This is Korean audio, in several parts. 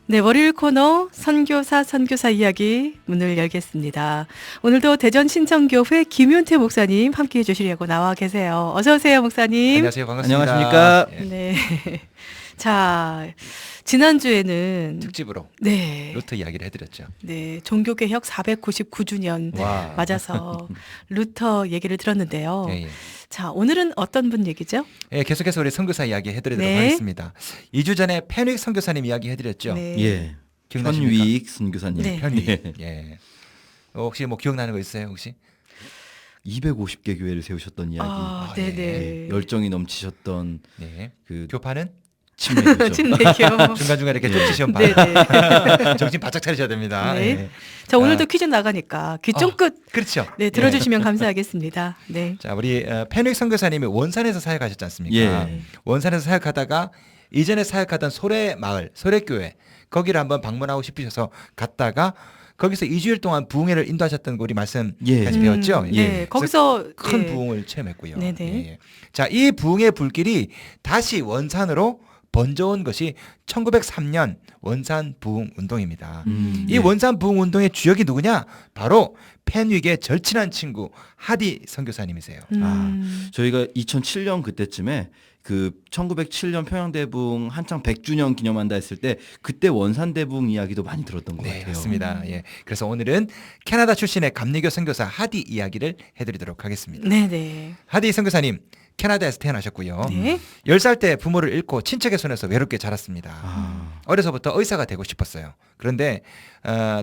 네, 월요일 코너 선교사 이야기 문을 열겠습니다. 오늘도 대전 신천교회 김윤태 목사님 함께해 주시려고 나와 계세요. 어서 오세요, 목사님. 안녕하세요. 반갑습니다. 안녕하십니까? 예, 네. 자, 지난주에는 특집으로 네. 루터 이야기를 해드렸죠. 네, 종교개혁 499주년 와. 맞아서 루터 얘기를 들었는데요. 예, 예. 자, 오늘은 어떤 분 얘기죠? 예, 계속해서 우리 선교사 이야기 해드리도록 네. 하겠습니다. 2주 전에 펜윅 선교사님 이야기 해드렸죠. 네. 예. 기억나십니까? 현위익 선교사님. 네. 편윅. 예. 예. 혹시 뭐 기억나는 거 있어요? 혹시? 250개 교회를 세우셨던 이야기. 아, 예. 네네. 열정이 넘치셨던 네. 그 교파는 친밀이죠. 친내교. 중간중간 이렇게 예. 쪽지 시험 봐. 네네. 정신 바짝 차리셔야 됩니다. 네. 예. 자, 오늘도 아. 퀴즈 나가니까 귀 쫑긋 그렇죠. 네, 들어주시면 감사하겠습니다. 네. 자, 우리 펜윅 선교사님이 원산에서 사역하셨지 않습니까? 예. 원산에서 사역하다가 이전에 사역하던 소래 마을, 소래교회 거기를 한번 방문하고 싶으셔서 갔다가 거기서 2주일 동안 부흥회를 인도하셨던 거 우리 말씀 예. 같이 배웠죠? 네, 예. 거기서 큰 예. 부흥을 체험했고요. 네네. 예, 예. 자, 이 부흥의 불길이 다시 원산으로 번져온 것이 1903년 원산 부흥 운동입니다. 이 예. 원산 부흥 운동의 주역이 누구냐? 바로 펜윅의 절친한 친구 하디 선교사님이세요. 저희가 2007년 그때쯤에 그 1907년 평양대붕 한창 100주년 기념한다 했을 때 그때 원산대붕 이야기도 많이 들었던 것 네, 같아요. 맞습니다. 예. 그래서 오늘은 캐나다 출신의 감리교 선교사 하디 이야기를 해드리도록 하겠습니다. 네네. 하디 선교사님, 캐나다에서 태어나셨고요. 네. 10살 때 부모를 잃고 친척의 손에서 외롭게 자랐습니다. 아. 어려서부터 의사가 되고 싶었어요. 그런데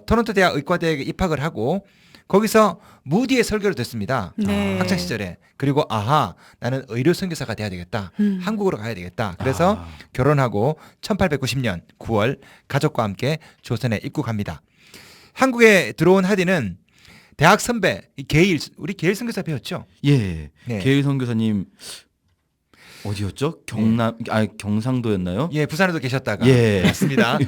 토론토 대학 의과대학에 입학을 하고 거기서 무디의 설교를 듣습니다. 네. 학창 시절에. 그리고 아하, 나는 의료 선교사가 돼야 되겠다. 한국으로 가야 되겠다. 그래서 아. 결혼하고 1890년 9월 가족과 함께 조선에 입국합니다. 한국에 들어온 하디는 대학 선배 게일, 우리 게일 선교사 배웠죠? 예. 네. 계일 선교사님 어디였죠? 경상도였나요? 예, 부산에도 계셨다가. 예. 맞습니다.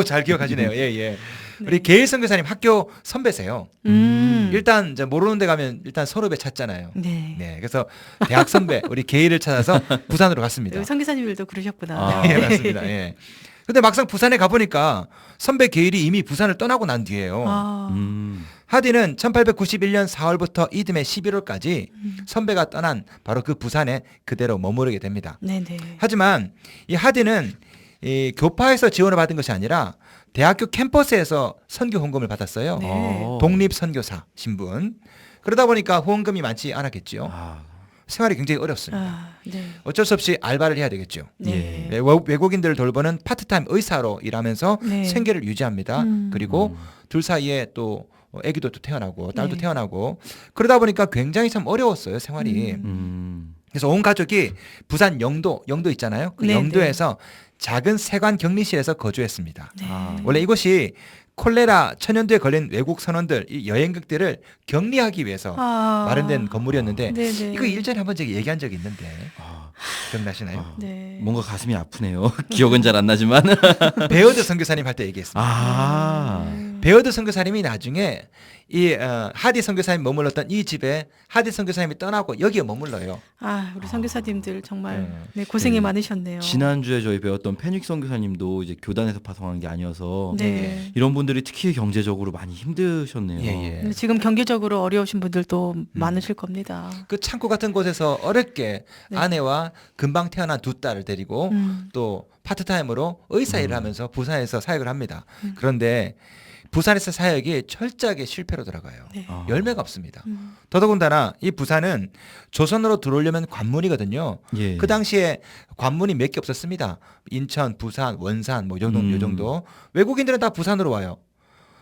잘 기억하시네요. 예, 예. 우리 게일 선교사님 학교 선배세요. 일단 이제 모르는 데 가면 일단 선후배 찾잖아요. 네. 네, 그래서 대학 선배 우리 게일을 찾아서 부산으로 갔습니다. 성기사님들도 그러셨구나. 아. 예, 맞습니다. 예. 근데 막상 부산에 가보니까 선배 게일이 이미 부산을 떠나고 난 뒤에요. 아. 하디는 1891년 4월부터 이듬해 11월까지 선배가 떠난 바로 그 부산에 그대로 머무르게 됩니다. 네네. 하지만 이 하디는 이 교파에서 지원을 받은 것이 아니라 대학교 캠퍼스에서 선교 헌금을 받았어요. 네. 독립 선교사 신분. 그러다 보니까 후원금이 많지 않았겠죠. 아. 생활이 굉장히 어렵습니다. 아, 네. 어쩔 수 없이 알바를 해야 되겠죠. 네. 네, 외국인들을 돌보는 파트타임 의사로 일하면서 네. 생계를 유지합니다. 그리고 둘 사이에 또 아기도 또 태어나고 딸도 네. 태어나고 그러다 보니까 굉장히 참 어려웠어요 생활이. 그래서 온 가족이 부산 영도 있잖아요. 그 네, 영도에서 작은 세관 격리실에서 거주했습니다. 네. 아. 원래 이곳이 콜레라 천연두에 걸린 외국 선원들, 이 여행객들을 격리하기 위해서 아. 마련된 건물이었는데 네네. 이거 일전에 한번 제가 얘기한 적이 있는데 아. 기억나시나요? 아. 네. 뭔가 가슴이 아프네요. 기억은 잘 안 나지만. 베어드 선교사님 할 때 얘기했습니다. 아. 베어드 선교사님이 나중에 이 하디 선교사님 머물렀던 이 집에 하디 선교사님이 떠나고 여기에 머물러요. 아, 우리 선교사님들 정말 네. 네, 고생이 많으셨네요. 지난주에 저희 배웠던 펜윅 선교사님도 이제 교단에서 파송한 게 아니어서 네. 이런 분들이 특히 경제적으로 많이 힘드셨네요. 예, 예. 네, 지금 경제적으로 어려우신 분들도 많으실 겁니다. 그 창고 같은 곳에서 어렵게 네. 아내와 금방 태어난 두 딸을 데리고 음. 또 파트타임으로 의사 일을 하면서 부산에서 사역을 합니다. 그런데 부산에서 사역이 철저하게 실패로 돌아가요. 네. 아. 열매가 없습니다. 더더군다나 이 부산은 조선으로 들어오려면 관문이거든요. 예. 그 당시에 관문이 몇 개 없었습니다. 인천, 부산, 원산 뭐 요 정도. 외국인들은 다 부산으로 와요.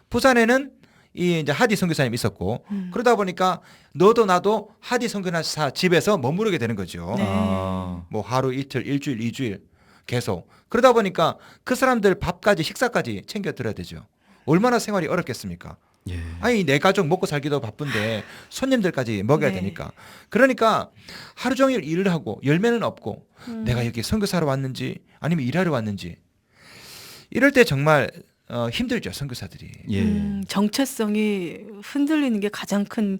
부산에는 이 이제 하디 선교사님 있었고 그러다 보니까 너도 나도 하디 선교사 집에서 머무르게 되는 거죠. 네. 아. 뭐 하루 이틀, 일주일, 2주일 계속. 그러다 보니까 그 사람들 밥까지 식사까지 챙겨 드려야 되죠. 얼마나 생활이 어렵겠습니까? 예. 아니 내 가족 먹고 살기도 바쁜데 손님들까지 먹여야 네. 되니까. 그러니까 하루 종일 일을 하고 열매는 없고 내가 여기 선교사로 왔는지 아니면 일하러 왔는지 이럴 때 정말 힘들죠 선교사들이. 예. 정체성이 흔들리는 게 가장 큰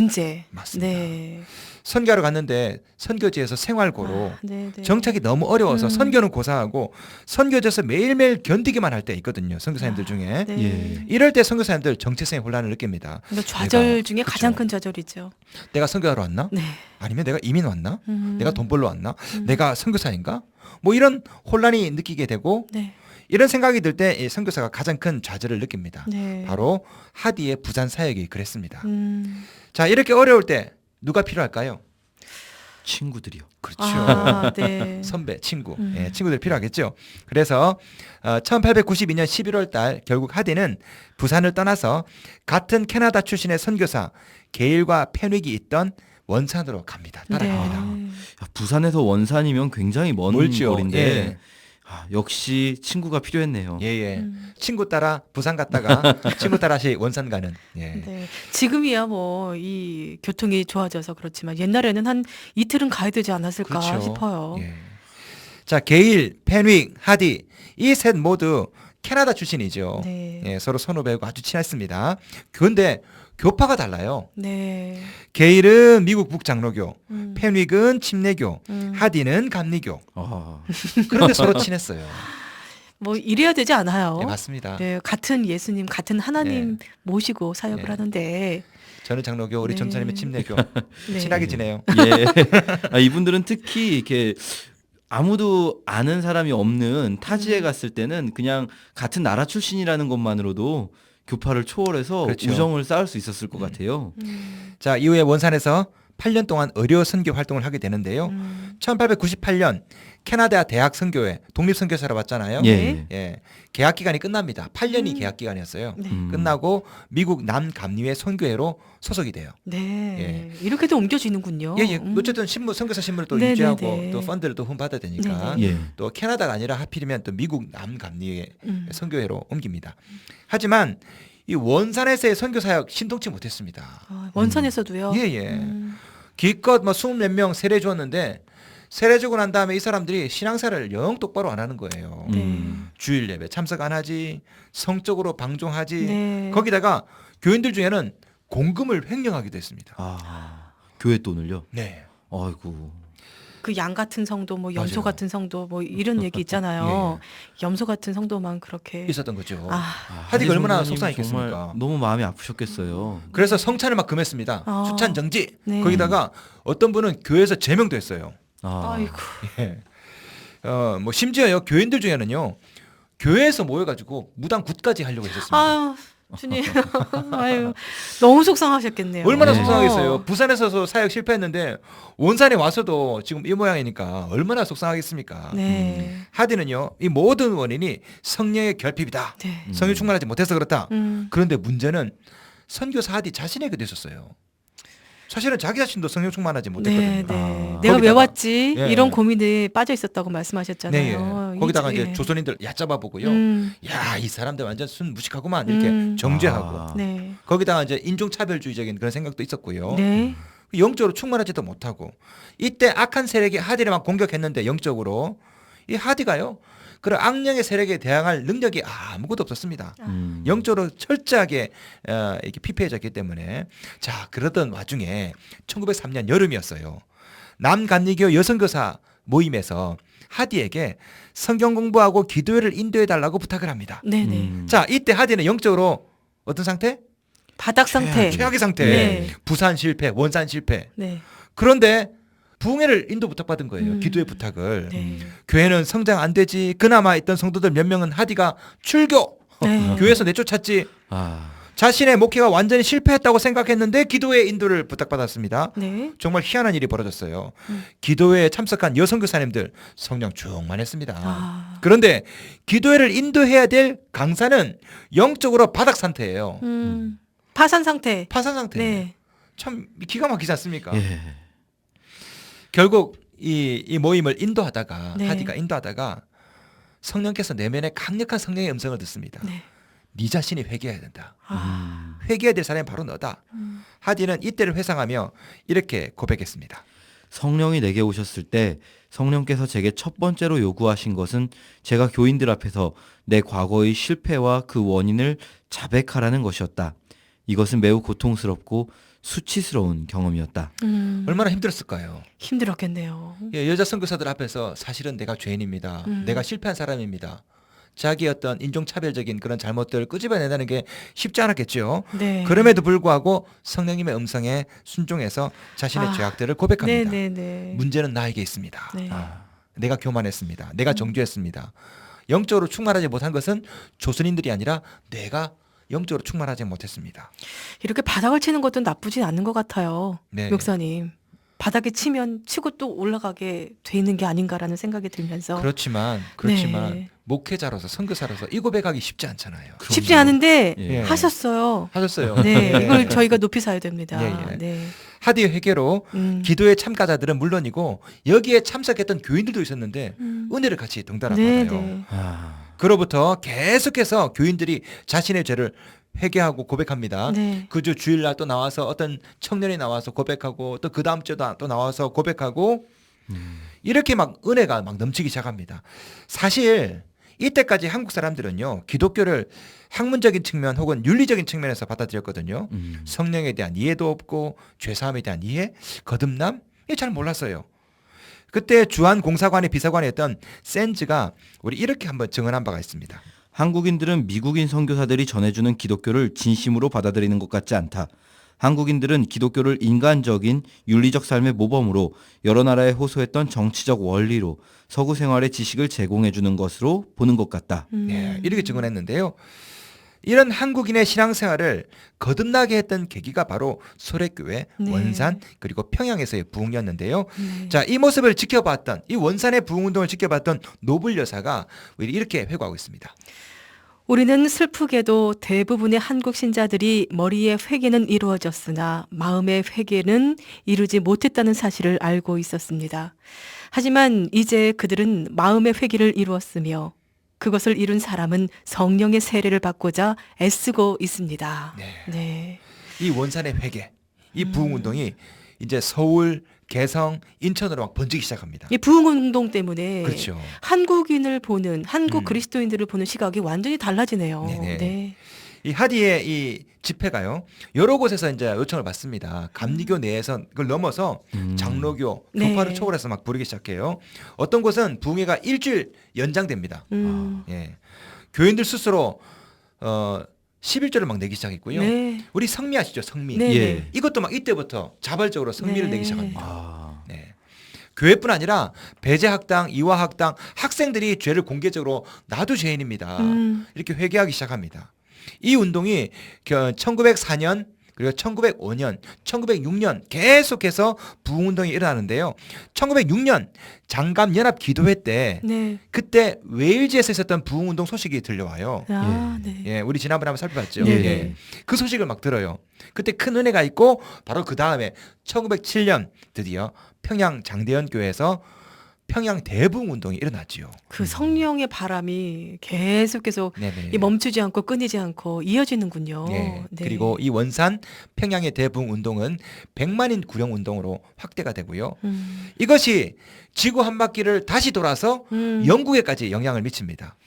문제. 맞습니다. 네. 선교하러 갔는데 선교지에서 생활고로 네, 네. 정착이 너무 어려워서 음. 선교는 고사하고 선교지에서 매일매일 견디기만 할 때 있거든요. 선교사님들 중에. 네. 예. 이럴 때 선교사님들 정체성의 혼란을 느낍니다. 그러니까 좌절 내가- 중에 가장 그쵸. 큰 좌절이죠. 내가 선교하러 왔나? 네. 아니면 내가 이민 왔나? 음. 내가 돈 벌러 왔나? 내가 선교사인가? 뭐 이런 혼란이 느끼게 되고 네. 이런 생각이 들 때 선교사가 가장 큰 좌절을 느낍니다. 네. 바로 하디의 부산 사역이 그랬습니다. 음. 자, 이렇게 어려울 때 누가 필요할까요? 친구들이요. 그렇죠. 아, 네. 선배, 친구, 음. 예, 친구들 필요하겠죠. 그래서 1892년 11월 달 결국 하디는 부산을 떠나서 같은 캐나다 출신의 선교사 게일과 페닉이 있던 원산으로 갑니다. 따라갑니다. 네. 야, 부산에서 원산이면 굉장히 먼 멀죠. 거리인데 예. 역시 친구가 필요했네요. 예, 예. 음. 친구 따라 부산 갔다가 친구 따라 다시 원산 가는. 예. 네. 지금이야 뭐 이 교통이 좋아져서 그렇지만 옛날에는 한 이틀은 가야 되지 않았을까 그렇죠. 싶어요. 예. 자, 게일, 펜윅, 하디 이 셋 모두 캐나다 출신이죠. 네. 예, 서로 선후배고 아주 친했습니다. 그런데 교파가 달라요. 네. 게일은 미국 북장로교, 음. 펜윅은 침례교, 음. 하디는 감리교. 아, 그런데 서로 친했어요. 뭐 이래야 되지 않아요? 네, 맞습니다. 네, 같은 예수님, 같은 하나님 모시고 사역을 네. 하는데 저는 장로교, 우리 네. 전사님은 침례교. 네. 친하게 지내요. 예. 이분들은 특히 이렇게 아무도 아는 사람이 없는 타지에 갔을 때는 그냥 같은 나라 출신이라는 것만으로도 교파를 초월해서 그렇죠. 우정을 쌓을 수 있었을 것 같아요. 자, 이후에 원산에서 8년 동안 의료 선교 활동을 하게 되는데요. 1898년 캐나다 대학 선교회 독립 선교사로 왔잖아요. 예. 예. 계약 기간이 끝납니다. 8년이 계약 기간이었어요. 네. 끝나고 미국 남감리회 선교회로 소속이 돼요. 네. 이렇게도 옮겨지는군요. 예, 예. 어쨌든 신분 선교사 신분을 또 네네네. 유지하고 또 펀드를 또 받아야 되니까 예. 또 캐나다가 아니라 하필이면 또 미국 남감리회 음. 선교회로 옮깁니다. 하지만 이 원산에서의 선교 사역 신통치 못했습니다. 아, 원산에서도요. 예, 예. 음. 기껏 뭐 20몇 명 세례 주었는데 세례 주고 난 다음에 이 사람들이 신앙사를 영 똑바로 안 하는 거예요. 네. 주일 예배 참석 안 하지, 성적으로 방종하지. 네. 거기다가 교인들 중에는 공금을 횡령하기도 했습니다. 교회 돈을요. 네. 아이고. 그 양 같은 성도, 뭐 염소 맞아요. 같은 성도, 뭐 이런 얘기 있잖아요. 염소 같은 성도만 그렇게. 있었던 거죠. 아, 하디가 얼마나 선생님 속상했겠습니까? 정말 너무 마음이 아프셨겠어요. 그래서 성찬을 막 금했습니다. 아. 수찬 정지. 네. 거기다가 어떤 분은 교회에서 제명도 했어요. 아이고. 예. 뭐 심지어요 교인들 중에는요 교회에서 모여가지고 무당 굿까지 하려고 했었습니다. 아유, 주님. 아유, 너무 속상하셨겠네요. 얼마나 네. 속상하겠어요. 부산에서 사역 실패했는데 원산에 와서도 지금 이 모양이니까 얼마나 속상하겠습니까. 네. 하디는요 이 모든 원인이 성령의 결핍이다. 네. 성령 충만하지 못해서 그렇다. 음. 그런데 문제는 선교사 하디 자신에게 있었어요. 사실은 자기 자신도 성령 충만하지 못했거든요. 네, 네. 아. 내가 왜 거기다가- 왔지? 예. 이런 고민에 빠져 있었다고 네, 말씀하셨잖아요. 예. 거기다가 이- 이제 예. 조선인들 얕잡아 보고요. 음. 야, 이 사람들 완전 순 무식하구만 이렇게 음. 정죄하고 아. 네. 거기다가 이제 인종차별주의적인 그런 생각도 있었고요. 네. 영적으로 충만하지도 못하고 이때 악한 세력이 하디를 막 공격했는데 영적으로 이 하디가요 그런 악령의 세력에 대항할 능력이 아무것도 없었습니다. 영적으로 철저하게 이렇게 피폐해졌기 때문에 자 그러던 와중에 1903년 여름이었어요. 남감리교 여성교사 모임에서 하디에게 성경 공부하고 기도회를 인도해 달라고 부탁을 합니다. 네, 네. 자 이때 하디는 영적으로 어떤 상태? 바닥 상태. 최악의 상태. 네. 부산 실패, 원산 실패. 네. 그런데 부흥회를 인도 부탁받은 거예요. 음. 기도회 부탁을. 네. 교회는 성장 안 되지. 그나마 있던 성도들 몇 명은 하디가 출교. 네. 교회에서 내쫓았지. 아, 자신의 목회가 완전히 실패했다고 생각했는데 기도회 인도를 부탁받았습니다. 네. 정말 희한한 일이 벌어졌어요. 기도회에 참석한 여성교사님들 성령 충만했습니다. 아. 그런데 기도회를 인도해야 될 강사는 영적으로 바닥 상태예요. 파산 상태. 파산 상태. 네. 참 기가 막히지 않습니까? 예. 결국 이 모임을 인도하다가 네. 하디가 인도하다가 성령께서 내면에 강력한 성령의 음성을 듣습니다. 네. 네 자신이 회개해야 된다. 아. 회개해야 될 사람이 바로 너다. 하디는 이때를 회상하며 이렇게 고백했습니다. 성령이 내게 오셨을 때 성령께서 제게 첫 번째로 요구하신 것은 제가 교인들 앞에서 내 과거의 실패와 그 원인을 자백하라는 것이었다. 이것은 매우 고통스럽고 수치스러운 경험이었다. 얼마나 힘들었을까요? 힘들었겠네요. 예, 여자 선교사들 앞에서 사실은 내가 죄인입니다. 내가 실패한 사람입니다. 자기 어떤 인종차별적인 그런 잘못들을 끄집어내는 게 쉽지 않았겠죠. 네. 그럼에도 불구하고 성령님의 음성에 순종해서 자신의 죄악들을 고백합니다. 네네네. 문제는 나에게 있습니다. 네. 내가 교만했습니다. 내가 정죄했습니다. 영적으로 충만하지 못한 것은 조선인들이 아니라 내가 영적으로 충만하지 못했습니다. 이렇게 바닥을 치는 것도 나쁘진 않은 것 같아요. 네. 목사님. 바닥에 치고 또 올라가게 돼 있는 게 아닌가라는 생각이 들면서. 그렇지만 네. 목회자로서 선교사로서 이 고백하기 쉽지 않잖아요. 쉽지 않은데 예. 하셨어요. 하셨어요. 네, 예. 이걸 저희가 높이 사야 됩니다. 예, 예. 네. 하디의 회개로 기도의 참가자들은 물론이고 여기에 참석했던 교인들도 있었는데 은혜를 같이 덩달아 네, 받아요. 네. 그로부터 계속해서 교인들이 자신의 죄를 회개하고 고백합니다. 네. 그 주 주일날 또 나와서 어떤 청년이 나와서 고백하고 또 그 다음 주도 또 나와서 고백하고 이렇게 막 은혜가 막 넘치기 시작합니다. 사실 이때까지 한국 사람들은요 기독교를 학문적인 측면 혹은 윤리적인 측면에서 받아들였거든요. 성령에 대한 이해도 없고 죄사함에 대한 이해, 거듭남 잘 몰랐어요. 그때 주한 공사관의 비서관이었던 센즈가 우리 이렇게 한번 증언한 바가 있습니다. 한국인들은 미국인 선교사들이 전해주는 기독교를 진심으로 받아들이는 것 같지 않다. 한국인들은 기독교를 인간적인 윤리적 삶의 모범으로 여러 나라에 호소했던 정치적 원리로 서구 생활의 지식을 제공해주는 것으로 보는 것 같다. 예, 이렇게 증언했는데요. 이런 한국인의 신앙생활을 거듭나게 했던 계기가 바로 소래교회, 네. 원산 그리고 평양에서의 부흥이었는데요. 네. 자, 이 모습을 지켜봤던 이 원산의 부흥운동을 지켜봤던 노블 여사가 이렇게 회고하고 있습니다. 우리는 슬프게도 대부분의 한국 신자들이 머리의 회개는 이루어졌으나 마음의 회개는 이루지 못했다는 사실을 알고 있었습니다. 하지만 이제 그들은 마음의 회개를 이루었으며 그것을 이룬 사람은 성령의 세례를 받고자 애쓰고 있습니다. 네. 네. 이 원산의 회개, 이 부흥운동이 이제 서울, 개성, 인천으로 막 번지기 시작합니다. 이 부흥운동 때문에 그렇죠. 한국인을 보는 한국 그리스도인들을 보는 시각이 완전히 달라지네요. 네네. 네. 이 하디의 이 집회가요 여러 곳에서 이제 요청을 받습니다. 감리교 내에서 그걸 넘어서 장로교, 네. 교파를 초월해서 막 부르기 시작해요. 어떤 곳은 부흥회가 일주일 연장됩니다. 예, 교인들 스스로 11조를 막 내기 시작했고요. 네. 우리 성미 아시죠? 성미. 네. 예. 이것도 막 이때부터 자발적으로 성미를 네. 내기 시작합니다. 아, 네. 교회뿐 아니라 배제학당, 이화학당 학생들이 죄를 공개적으로 나도 죄인입니다. 이렇게 회개하기 시작합니다. 이 운동이 1904년 그리고 1905년, 1906년 계속해서 부흥운동이 일어나는데요. 1906년 장갑연합 기도회 때 네. 그때 웨일즈에서 있었던 부흥운동 소식이 들려와요. 아, 네. 예, 우리 지난번에 한번 살펴봤죠. 네. 예. 그 소식을 막 들어요. 그때 큰 은혜가 있고 바로 그 다음에 1907년 드디어 평양 장대현 교회에서 평양 대부흥 운동이 일어났지요. 그 성령의 바람이 계속해서 네네. 이 멈추지 않고 끊이지 않고 이어지는군요. 네. 네. 그리고 이 원산 평양의 대부흥 운동은 100만인 구령 운동으로 확대가 되고요. 이것이 지구 한 바퀴를 다시 돌아서 영국에까지 영향을 미칩니다.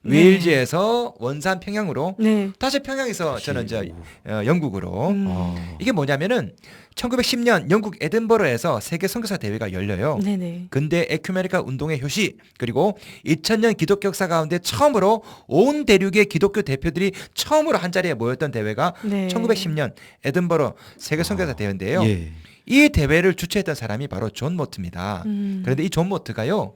네. 웨일즈에서 원산 평양으로 네. 다시 평양에서 저는 이제 영국으로 이게 뭐냐면은 1910년 영국 에든버러에서 세계 선교사 대회가 열려요. 네네. 근대 에큐메니카 운동의 효시 그리고 2000년 기독교 역사 가운데 처음으로 온 대륙의 기독교 대표들이 처음으로 한 자리에 모였던 대회가 네. 1910년 에든버러 세계 선교사 대회인데요. 예. 이 대회를 주최했던 사람이 바로 존 모트입니다. 그런데 이 존 모트가요.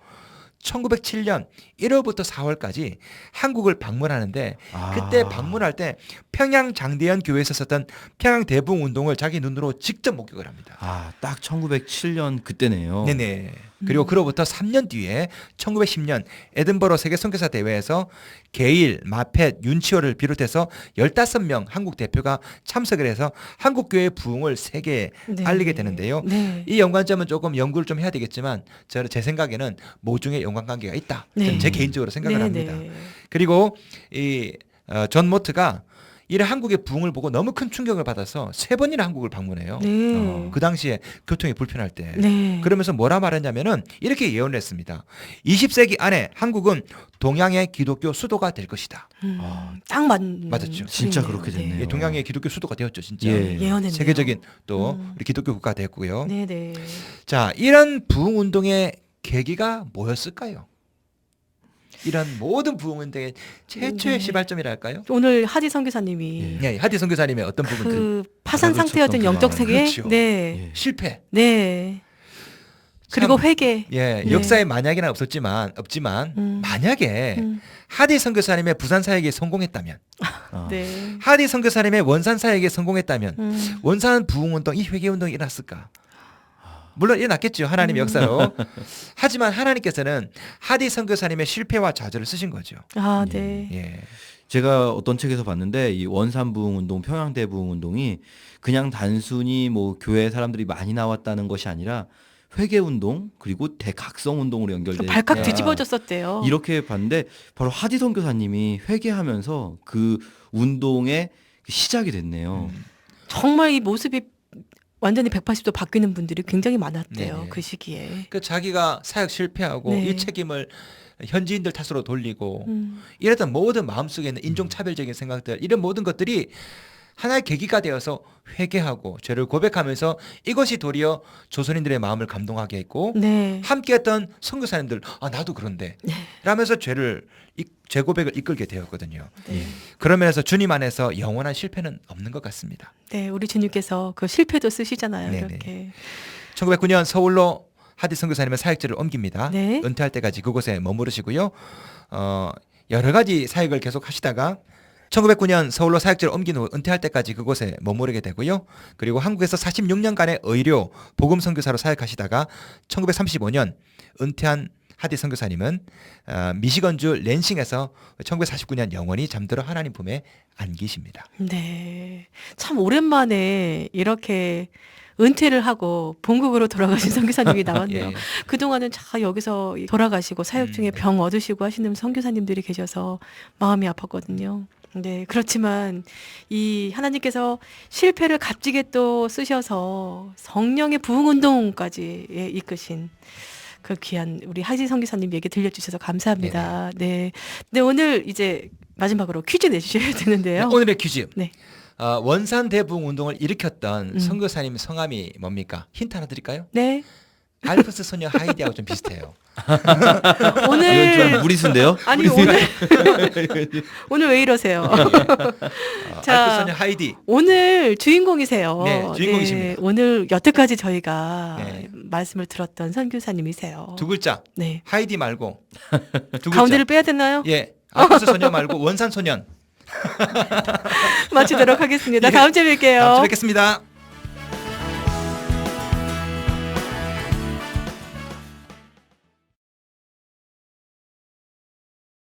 1907년 1월부터 4월까지 한국을 방문하는데 그때 방문할 때 평양 장대현 교회에서 썼던 평양 대부흥 운동을 자기 눈으로 직접 목격을 합니다. 아, 딱 1907년 그때네요. 네네. 그리고 그로부터 3년 뒤에 1910년 에든버러 세계 선교사 대회에서 게일, 마펫, 윤치호를 비롯해서 15명 한국 대표가 참석을 해서 한국 교회의 부흥을 세계에 네. 알리게 되는데요. 네. 이 연관점은 조금 연구를 좀 해야 되겠지만 제 생각에는 모종의 연관관계가 있다. 네. 저는 제 개인적으로 생각을 네, 합니다. 네. 그리고 이 존 모트가 이런 한국의 부흥을 보고 너무 큰 충격을 받아서 3번이나 한국을 방문해요. 네. 그 당시에 교통이 불편할 때. 네. 그러면서 뭐라 말했냐면은 이렇게 예언을 했습니다. 20세기 안에 한국은 동양의 기독교 수도가 될 것이다. 딱 맞았죠. 진짜 소리네요. 그렇게 됐네요. 예, 동양의 기독교 수도가 되었죠, 진짜. 예. 예언했네요. 세계적인 또 우리 기독교 국가가 됐고요. 네네. 자, 이런 부흥 운동의 계기가 뭐였을까요? 이런 모든 부흥 운동의 최초의 네. 시발점이랄까요? 오늘 하디 선교사님이 예, 하디 선교사님의 어떤 부분들 그 파산 바닥을 상태였던 쳤던 영적 그 세계, 그렇죠. 네, 예. 실패. 네. 그리고 참, 회개. 예, 네. 역사에 만약이나 없지만 만약에 하디 선교사님의 부산 사역에 성공했다면, 아. 네. 하디 선교사님의 원산 사역에 성공했다면 원산 부흥 운동, 이 회개 운동이 일어났을까? 물론 일어났겠죠, 하나님의 역사로. 하지만 하나님께서는 하디 선교사님의 실패와 좌절을 쓰신 거죠. 아, 네. 예. 제가 어떤 책에서 봤는데 이 원산 부흥 운동, 평양대 부흥 운동이 그냥 단순히 뭐 교회 사람들이 많이 나왔다는 것이 아니라 회개 운동 그리고 대각성 운동으로 연결돼 발칵 예. 뒤집어졌었대요. 이렇게 봤는데 바로 하디 선교사님이 회개하면서 그 운동의 시작이 됐네요. 정말 이 모습이 완전히 180도 바뀌는 분들이 굉장히 많았대요. 네네. 그 시기에. 그 자기가 사역 실패하고 네. 이 책임을 현지인들 탓으로 돌리고 음. 이랬던 모든 마음속에 있는 인종차별적인 생각들, 이런 모든 것들이 하나의 계기가 되어서 회개하고 죄를 고백하면서 이것이 도리어 조선인들의 마음을 감동하게 했고 네. 함께했던 선교사님들, 아 나도 그런데 라면서 죄 고백을 이끌게 되었거든요. 네. 그런 면에서 주님 안에서 영원한 실패는 없는 것 같습니다. 네, 우리 주님께서 그 실패도 쓰시잖아요. 네네. 이렇게. 1909년 서울로 하디 선교사님은 사역지를 옮깁니다. 네. 은퇴할 때까지 그곳에 머무르시고요. 여러 가지 사역을 계속 하시다가 1909년 서울로 사역지를 옮긴 후 은퇴할 때까지 그곳에 머무르게 되고요. 그리고 한국에서 46년간의 의료 복음 선교사로 사역하시다가 1935년 은퇴한 하디 선교사님은 미시건주 랜싱에서 1949년 영원히 잠들어 하나님 품에 안기십니다. 네. 참 오랜만에 이렇게 은퇴를 하고 본국으로 돌아가신 선교사님이 나왔네요. 예. 그동안은 여기서 돌아가시고 사역 중에 병 얻으시고 하시는 선교사님들이 계셔서 마음이 아팠거든요. 네, 그렇지만 이 하나님께서 실패를 값지게 또 쓰셔서 성령의 부흥 운동까지 이끄신 그 귀한 우리 하지 선교사님 얘기 들려주셔서 감사합니다. 네, 네 오늘 이제 마지막으로 퀴즈 내주셔야 되는데요. 오늘의 퀴즈. 네. 원산 대부흥 운동을 일으켰던 선교사님 성함이 뭡니까? 힌트 하나 드릴까요? 네. 알프스 소녀 하이디하고 좀 비슷해요. 이건 좀 오늘 무리수인데요? 아니 오늘 왜 이러세요? 자, 알프스 소녀 하이디. 오늘 주인공이세요. 네, 주인공이십니다. 네, 오늘 여태까지 저희가 네. 말씀을 들었던 선교사님이세요. 두 글자. 네. 하이디 말고 두 글자. 가운데를 빼야 되나요? 예. 알프스 소녀 말고 원산 소년. 마치도록 하겠습니다. 예. 다음 주에 뵐게요. 다음 주에 뵙겠습니다.